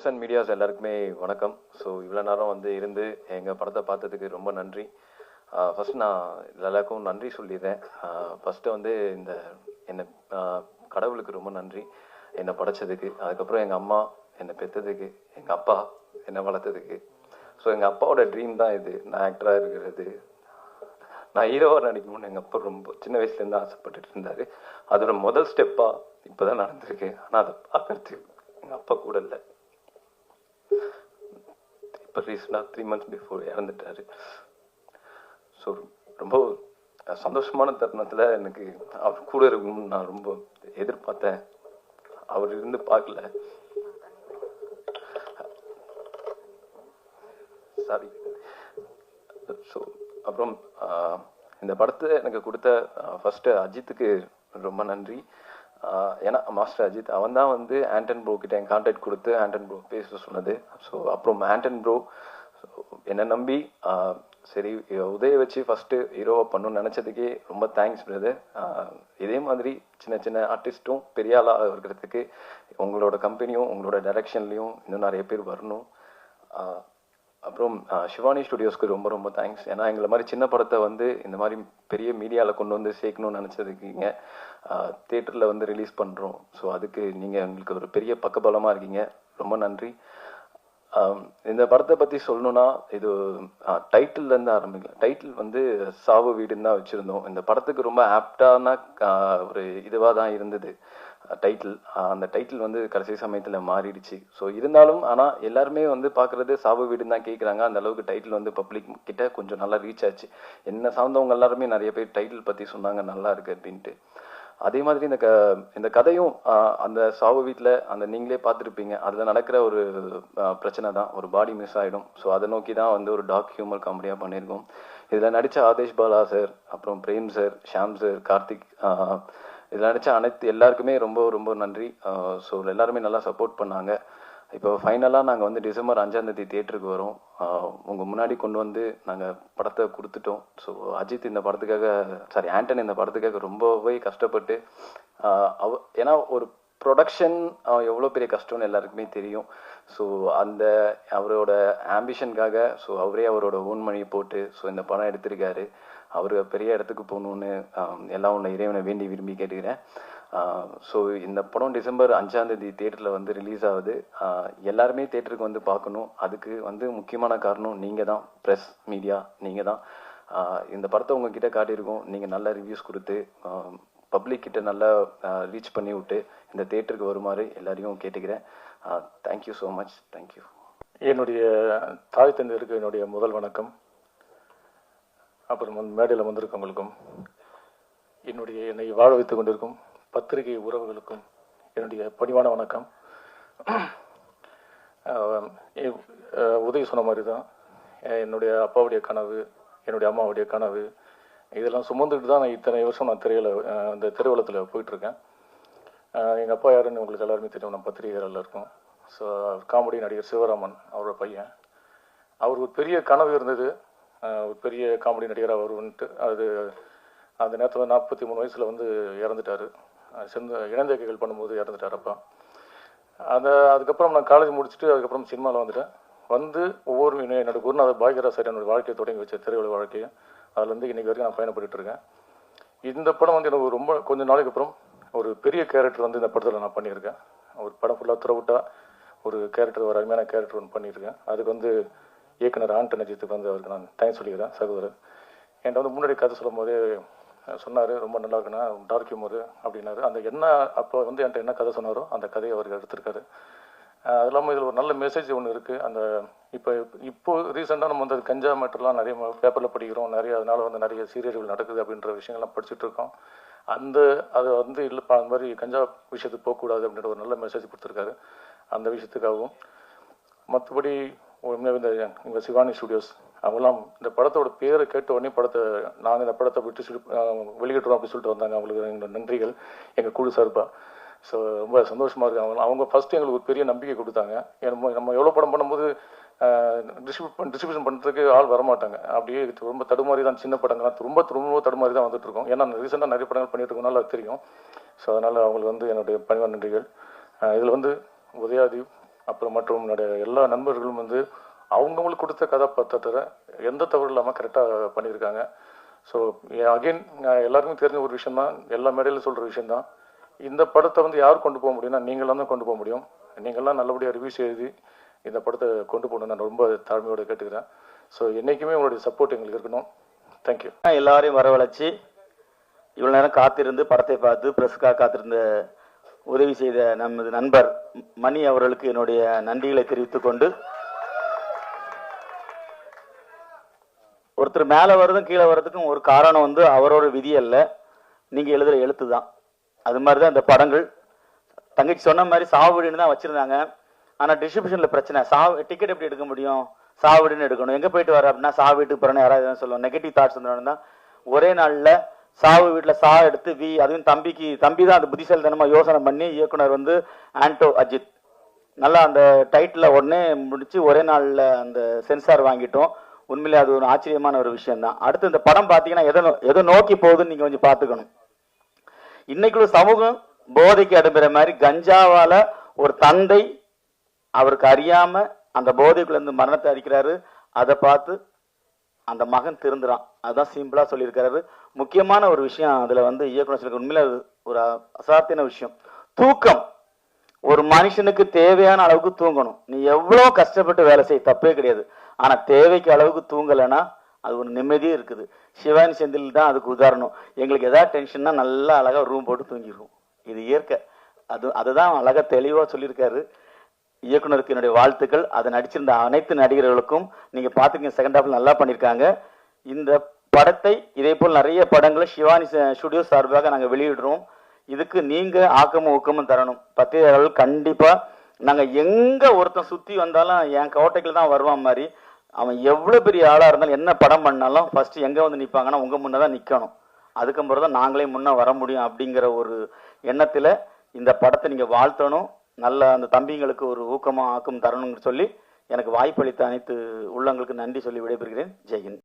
Press and medias எல்லாருக்குமே வணக்கம். So இவ்வளோ நேரம் வந்து இருந்து எங்கள் படத்தை பார்த்ததுக்கு ரொம்ப நன்றி. ஃபஸ்ட் நான் எல்லாருக்கும் நன்றி சொல்லிடுறேன். ஃபஸ்ட்டு வந்து இந்த என்னை கடவுளுக்கு ரொம்ப நன்றி என்னை படைச்சதுக்கு. அதுக்கப்புறம் எங்கள் அம்மா என்னை பெற்றதுக்கு, எங்கள் அப்பா என்னை வளர்த்ததுக்கு. ஸோ எங்கள் அப்பாவோட ட்ரீம் தான் இது, நான் ஆக்டராக இருக்கிறது. நான் ஹீரோவாக நடிக்கணும்னு எங்கள் அப்பா ரொம்ப சின்ன வயசுலேருந்து ஆசைப்பட்டுட்டு இருந்தார். அதோட முதல் ஸ்டெப்பாக இப்போ தான் நடந்திருக்கு. ஆனால் அதை பார்க்கறதுக்கு எங்கள் அப்பா கூட இல்லை. இப்போ ரீசெண்டாக 3 months பிஃபோர் இறந்துட்டார். ஸோ ரொம்ப சந்தோஷமான தருணத்தில் எனக்கு அவர் கூட இருக்கணும்னு நான் ரொம்ப எதிர்பார்த்தேன். அவர் இருந்து பார்க்கல. சாரி. ஸோ அப்புறம் இந்த படத்தை எனக்கு கொடுத்த ஃபஸ்ட்டு அஜித்துக்கு ரொம்ப நன்றி. ஏன்னா மாஸ்டர் அஜித் அவன் தான் வந்து ஆண்டன் ப்ரோ கிட்ட என் கான்டாக்ட் கொடுத்து ஆண்டன் ப்ரோ பேச சொன்னது. ஸோ அப்புறம் ஆண்டன் ப்ரோ என்னை நம்பி சரி உதய வச்சு ஃபஸ்ட்டு ஹீரோவை பண்ணணும்னு நினச்சதுக்கே ரொம்ப தேங்க்ஸ் பிரதர். இதே மாதிரி சின்ன சின்ன ஆர்டிஸ்ட்டும் பெரிய ஆளாக இருக்கிறதுக்கு உங்களோட கம்பெனியும் உங்களோட டைரக்ஷன்லேயும் இன்னும் நிறைய பேர் வரணும். அப்புறம் சிவானி ஸ்டுடியோஸ்க்கு ரொம்ப ரொம்ப தேங்க்ஸ். ஏன்னா எங்களை மாதிரி சின்ன படத்தை வந்து இந்த மாதிரி பெரிய மீடியாவில் கொண்டு வந்து சேர்க்கணும்னு நினச்சதுக்கீங்க. தியேட்டரில் வந்து ரிலீஸ் பண்ணுறோம். ஸோ அதுக்கு நீங்கள் எங்களுக்கு ஒரு பெரிய பக்கபலமாக இருக்கீங்க. ரொம்ப நன்றி. இந்த படத்தை பற்றி சொல்லணுன்னா இது டைட்டில்லேருந்து ஆரம்பிக்கலாம். டைட்டில் வந்து சாவு வீடுன்னு தான் வச்சுருந்தோம். இந்த படத்துக்கு ரொம்ப ஆப்டான ஒரு இதுவாக தான் இருந்தது டைட்டில். அந்த டைட்டில் வந்து கடைசி சமயத்தில் மாறிடுச்சு. ஸோ இருந்தாலும் ஆனால் எல்லாருமே வந்து பார்க்குறது சாவு வீடுன்னு தான் கேட்குறாங்க. அந்த அளவுக்கு டைட்டில் வந்து பப்ளிக் கிட்ட கொஞ்சம் நல்லா ரீச் ஆச்சு. என்ன சார்ந்தவங்க எல்லாருமே நிறைய பேர் டைட்டில் பற்றி சொன்னாங்க நல்லா இருக்கு அப்படின்ட்டு. அதே மாதிரி இந்த கதையும் அந்த சாவு வீட்டில் அந்த நீங்களே பார்த்துருப்பீங்க, அதில் நடக்கிற ஒரு பிரச்சனை தான், ஒரு பாடி மிஸ் ஆகிடும். ஸோ அதை நோக்கி தான் வந்து ஒரு டார்க் ஹியூமர் காமெடியாக பண்ணியிருக்கோம். இதில் நடித்த ஆதேஷ் பாலா சார், அப்புறம் பிரேம் சார், ஷாம் சார், கார்த்திக், இதில் நடித்த அனைத்து எல்லாருக்குமே ரொம்ப ரொம்ப நன்றி. ஸோ எல்லாருமே நல்லா சப்போர்ட் பண்ணாங்க. இப்போ ஃபைனலாக நாங்கள் வந்து டிசம்பர் 5ஆம் தேதி தியேட்டருக்கு வரோம். உங்கள் முன்னாடி கொண்டு வந்து நாங்கள் படத்தை கொடுத்துட்டோம். ஸோ அஜித் இந்த படத்துக்காக ஆண்டன் இந்த படத்துக்காக ரொம்பவே கஷ்டப்பட்டு ஏன்னா ஒரு ப்ரொடக்ஷன் எவ்வளோ பெரிய கஷ்டம்னு எல்லாருக்குமே தெரியும். ஸோ அந்த அவரோட ஆம்பிஷனுக்காக அவரே அவரோட ஓன் மணி போட்டு இந்த படம் எடுத்திருக்காரு. அவர் பெரிய இடத்துக்கு போகணுன்னு எல்லாம் ஒன்று இறைவனை வேண்டி விரும்பி கேட்டுக்கிறேன். ஸோ இந்த படம் டிசம்பர் 5ஆம் தேதி தியேட்டரில் வந்து ரிலீஸ் ஆகுது. எல்லாருமே தியேட்டருக்கு வந்து பார்க்கணும். அதுக்கு வந்து முக்கியமான காரணம் நீங்கள் தான், ப்ரெஸ் மீடியா நீங்கள் தான். இந்த படத்தை உங்ககிட்ட காட்டியிருக்கோம். நீங்கள் நல்ல ரிவ்யூஸ் கொடுத்து பப்ளிக் கிட்ட நல்லா ரீச் பண்ணி விட்டு இந்த தியேட்டருக்கு வருமாறு எல்லாரையும் கேட்டுக்கிறேன். Thank you so much. தேங்க்யூ. என்னுடைய தாய் தந்தையருக்கு என்னுடைய முதல் வணக்கம். அப்புறம் மேடையில் வந்திருக்கவங்களுக்கும், என்னை வாழ வைத்துக் கொண்டிருக்கும் பத்திரிகை உறவுகளுக்கும் என்னுடைய பணிவான வணக்கம். உதவி சொன்ன மாதிரி தான் என்னுடைய அப்பாவுடைய கனவு, என்னுடைய அம்மாவுடைய கனவு, இதெல்லாம் சுமந்துக்கிட்டு தான் நான் இத்தனை வருஷம் நான் இந்த திரையுலகத்தில் போயிட்டுருக்கேன். எங்கள் அப்பா யாருன்னு உங்களுக்கு எல்லாருமே தெரியும், நான் பத்திரிகைகளில் இருக்கோம். ஸோ காமெடி நடிகர் சிவராமன் அவரோட பையன். அவர் ஒரு பெரிய கனவு இருந்தது, ஒரு பெரிய காமெடி நடிகராக வருவன்ட்டு. அந்த நேரத்தில் 43 வயசில் வந்து இறந்துட்டார். இளந்தேக்கைகள் பண்ணும்போது இறந்துட்டார் அப்பா. அதுக்கப்புறம் நான் காலேஜ் முடிச்சுட்டு அதுக்கப்புறம் சினிமாவில் வந்துட்டேன். ஒவ்வொரு என்னோட குருநாதர் பாக்யராஜ் சார் என்னோட வாழ்க்கையை தொடங்கி வச்ச திரையுலக வாழ்க்கையை, அதுலேருந்து இன்றைக்கி வரைக்கும் நான் பயணப்பட்டு இருக்கேன். இந்த படம் வந்து எனக்கு ரொம்ப கொஞ்சம் நாளைக்கு அப்புறம் ஒரு பெரிய கேரக்டர் வந்து இந்த படத்தில் நான் பண்ணியிருக்கேன். ஒரு படம் ஃபுல்லாக த்ரூஅவுட்டாக ஒரு கேரக்டர், ஒரு அருமையான கேரக்டர் ஒன்று பண்ணியிருக்கேன். அதுக்கு வந்து இயக்குனர் ஆண்டன் அஜித்துக்கு வந்து அவருக்கு நான் தேங்க்ஸ் சொல்லிக்கிறேன். சகோதரர் என்கிட்ட வந்து முன்னாடி கதை சொல்லும் போதே சொன்னார், ரொம்ப நல்லா இருக்குண்ணா, டார்க் ஹியூமர் அப்படின்னாரு. அந்த அப்போ வந்து என்கிட்ட என்ன கதை சொன்னாரோ அந்த கதையை அவருக்கு எடுத்திருக்காரு. அது இல்லாமல் இதில் ஒரு நல்ல மெசேஜ் ஒன்று இருக்குது. இப்போ ரீசெண்டாக நம்ம வந்து கஞ்சா மேட்டர்லாம் நிறைய பேப்பரில் படிக்கிறோம், அதனால் வந்து நிறைய சீரியல்கள் நடக்குது அப்படின்ற விஷயங்கள்லாம் படிச்சுட்டு இருக்கோம். அதை வந்து இல்லைப்பா, அந்த மாதிரி கஞ்சா விஷயத்துக்கு போகக்கூடாது அப்படின்ற ஒரு நல்ல மெசேஜ் கொடுத்துருக்காரு. அந்த விஷயத்துக்காகவும் மற்றபடி உண்மையாக இந்த சிவானி ஸ்டுடியோஸ் அவங்களாம் இந்த படத்தோட பேரை கேட்ட உடனே நாங்கள் இந்த படத்தை விட்டு வெளியிடுறோம் அப்படின்னு சொல்லிட்டு வந்தாங்க. அவங்களுக்கு எங்களோட நன்றிகள் எங்கள் குழு சார்பாக. ஸோ ரொம்ப சந்தோஷமாக இருக்காங்க. அவங்க ஃபஸ்ட்டு எங்களுக்கு ஒரு பெரிய நம்பிக்கை கொடுத்தாங்க. நம்ம எவ்வளோ படம் பண்ணும்போது டிஸ்ட்ரிபியூஷன் பண்ணுறதுக்கு ஆள் வரமாட்டாங்க. அப்படியே ரொம்ப தடுமாறி தான், சின்ன படங்கள்லாம் ரொம்ப தடுமாறி தான் வந்துட்டு இருக்கோம். ஏன்னா ரீசெண்டாக நிறைய படங்கள் பண்ணிட்டு இருக்கோம்னால அது தெரியும். ஸோ அதனால் அவங்களுக்கு வந்து என்னுடைய பணிவான நன்றிகள். இதில் வந்து உதயாதீப், அப்புறம் மற்றும் என்னுடைய எல்லா நண்பர்களும் வந்து அவங்கவுங்களுக்கு கொடுத்த கதாபாத்திரத்தை எந்த தவறு இல்லாமல் கரெக்டாக பண்ணியிருக்காங்க. ஸோ அகெயின் எல்லாருக்கும் தெரிஞ்ச ஒரு விஷயம் தான், எல்லா மேடையில் சொல்கிற விஷயந்தான், இந்த படத்தை வந்து யார் கொண்டு போக முடியும்னா நீங்களாம் தான் கொண்டு போக முடியும். நீங்கள்லாம் நல்லபடியாக ரிவ்யூஸ் எழுதி இந்த படத்தை கொண்டு போகணும்னு நான் ரொம்ப தாழ்மையோடு கேட்டுக்கிறேன். ஸோ என்றைக்குமே உங்களுடைய சப்போர்ட் எங்களுக்கு இருக்கணும். தேங்க்யூ. எல்லாரையும் வரவழைச்சி இவ்வளோ நேரம் காத்திருந்து படத்தை பார்த்து ப்ரெஸ்ஸுக்காக காத்திருந்த உதவி செய்த நமது நண்பர் மணி அவர்களுக்கு என்னுடைய நன்றிகளை தெரிவித்துக் கொண்டு, ஒருத்தர் மேலே வரதும் கீழே வர்றதுக்கும் ஒரு காரணம் வந்து அவரோட விதி அல்ல, நீங்கள் எழுதுகிற எழுத்து தான். அது மாதிரி தான் இந்த படங்கள். தங்கச்சி சொன்ன மாதிரி சாவுடின்னு தான் வச்சுருந்தாங்க. ஆனால் டிஸ்ட்ரிபியூஷனில் பிரச்சனை. டிக்கெட் எப்படி எடுக்க முடியும், சாவுடின்னு எடுக்கணும். எங்கே போயிட்டு வர அப்படின்னா சாவு வீட்டுக்கு போகிறேன்னு யாராவது சொல்லுவோம். நெகட்டிவ் தாட்ஸ் வந்து ஒரே நாளில் சாவு வீட்டில் எடுத்து அதுவும் தம்பி தான் அது புத்திசாலித்தனமாக யோசனை பண்ணி இயக்குனர் வந்து ஆண்டோ அஜித் நல்லா அந்த டைட்டில் உடனே முடிச்சு ஒரே நாளில் அந்த சென்சார் வாங்கிட்டோம். உண்மையிலே அது ஒரு ஆச்சரியமான ஒரு விஷயம் தான். அடுத்து இந்த படம் பார்த்தீங்கன்னா எதை நோக்கி போகுதுன்னு நீங்கள் கொஞ்சம் பார்த்துக்கணும். இன்னைக்குள்ள சமூகம் போதைக்கு அடுப்புற மாதிரி கஞ்சாவால ஒரு தந்தை அவருக்கு அறியாம அந்த போதைக்குள்ள இருந்து மரணத்தை அடிக்கிறாரு. அதை பார்த்து அந்த மகன் திருந்துறான். அதுதான் சிம்பிளா சொல்லியிருக்காரு. முக்கியமான ஒரு விஷயம் அதுல வந்து இயக்குனர் சொல்லிருக்க உண்மையில ஒரு அசாத்தியான விஷயம். தூக்கம் ஒரு மனுஷனுக்கு தேவையான அளவுக்கு தூங்கணும். நீ எவ்வளவு கஷ்டப்பட்டு வேலை செய்ய தப்பே கிடையாது. ஆனா தேவைக்கு அளவுக்கு தூங்கலைன்னா அது ஒரு நிம்மதியே இருக்குது. சிவானி செந்தில் தான் அதுக்கு உதாரணம். எங்களுக்கு எதாவது டென்ஷன்னா நல்லா அழகா ரூம் போட்டு தூங்கிடுவோம். இது இயற்கை. அதுதான் அழகா தெளிவா சொல்லியிருக்காரு. இயக்குனருக்கு என்னுடைய வாழ்த்துக்கள். அதை நடிச்சிருந்த அனைத்து நடிகர்களுக்கும். நீங்க பாத்துக்கீங்க, செகண்ட் ஹாஃப்ல நல்லா பண்ணியிருக்காங்க. இந்த படத்தை இதே போல் நிறைய படங்களை சிவானி ஸ்டுடியோ சார்பாக நாங்க வெளியிடுறோம். இதுக்கு நீங்க ஆக்கமும் ஊக்கமும் தரணும். பத்திரிகையாளர்கள் கண்டிப்பா நாங்க எங்க ஒருத்தன் சுத்தி வந்தாலும் என் கோட்டைக்குள்ள தான் வருவான் மாதிரி, அவன் எவ்வளவு பெரிய ஆளா இருந்தாலும் என்ன படம் பண்ணாலும் ஃபர்ஸ்ட் எங்க வந்து நிப்பாங்கன்னா உங்க முன்னதான் நிக்கணும். அதுக்கப்புறம் தான் நாங்களே முன்ன வர முடியும் அப்படிங்கிற ஒரு எண்ணத்துல இந்த படத்தை நீங்க வாழ்த்தணும். நல்ல அந்த தம்பிங்களுக்கு ஒரு ஊக்கமா ஆக்கம் தரணும்னு சொல்லி எனக்கு வாய்ப்பளித்த அனைத்து உள்ளங்களுக்கு நன்றி சொல்லி விடைபெறுகிறேன். ஜெய்ஹிந்த்.